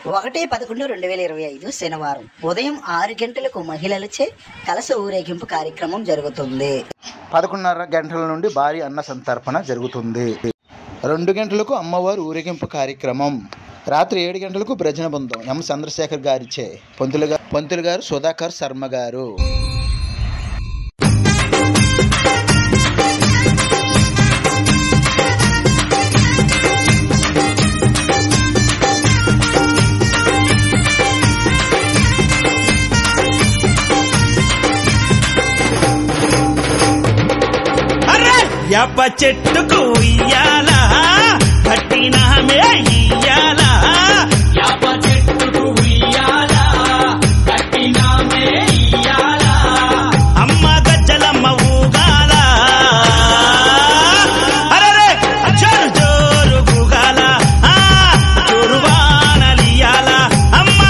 1/11/2025 శనివారం ఉదయం 6 గంటలకు మహిళలచే కలశ ఊరేగింపు కార్యక్రమం జరుగుతుంది. 11:30 గంటల నుండి భారీ అన్న సంతర్పణ జరుగుతుంది. 2 గంటలకు అమ్మవారి ఊరేగింపు కార్యక్రమం. రాత్రి 7 గంటలకు భజన బృందం ఎం చంద్రశేఖర్ గారిచే పంతులు గారు సుధాకర్ శర్మ గారు. యాప చెట్టుకు ఉయ్యాల కట్టినామే ఇయ్యాల, యాప చెట్టుకు ఉయ్యాల కట్టినామే ఇయ్యాల, అమ్మ గజ్జలమ్మ ఊగాల, అరే జోరు జోరు గుగాల, జోరువానలియాల, అమ్మ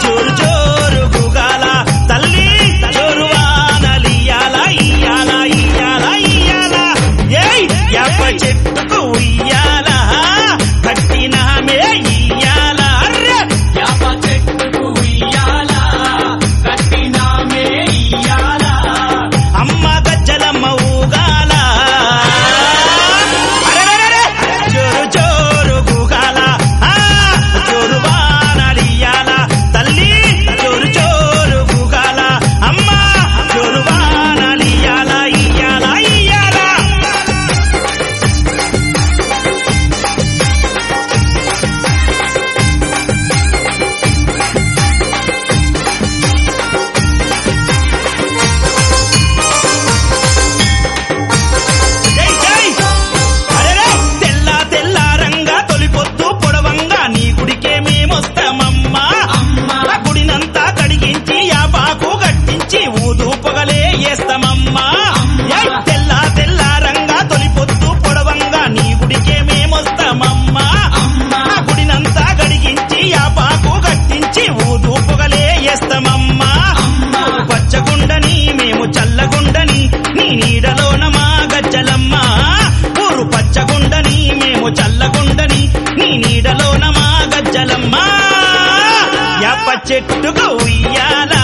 జోరు జోరు గుగాల, తల్లి జోరువానలియాల, ఇయ్యాల ఇయ్యాల ఇయ్యాల, యాప చెట్టుకు ఉయ్యాల కట్టినామే ఇయ్యాల, యాప చెట్టుకు ఉయ్యాల కట్టినామే ఇయ్యాల, అమ్మ గజ్జలమ్మ ఊగాల, జోరు జోరు గుగాల, జోరు వానలియాల, తల్లి జోరు జోరు గుగాల, అమ్మ జోరు వానలియాల, ఇయ్యాల ఇయ్యాల. తెల్ల తెల్లారంగా తొలిపొద్దు పొడవంగా నీ గుడికే మేమొస్తామమ్మా, గుడినంతా కడిగించి యాపాకు గట్టించి ఊదు పొగలే వేస్తామమ్మా. తెల్ల తెల్లారంగా తొలిపొద్దు పొడవంగా నీ గుడికే మేమొస్తామమ్మా, గుడినంతా కడిగించి యాపాకు గట్టించి ఊదు పొగలే వేస్తామమ్మా. పచ్చగుండని మేము చల్లగుండని నీ నీడలోన మా గజ్జలమ్మ, ఊరు పచ్చగుండని మేము చల్లగుండని నీ నీడలోన మా గజ్జలమ్మ, యాప చెట్టుకు ఉయ్యాల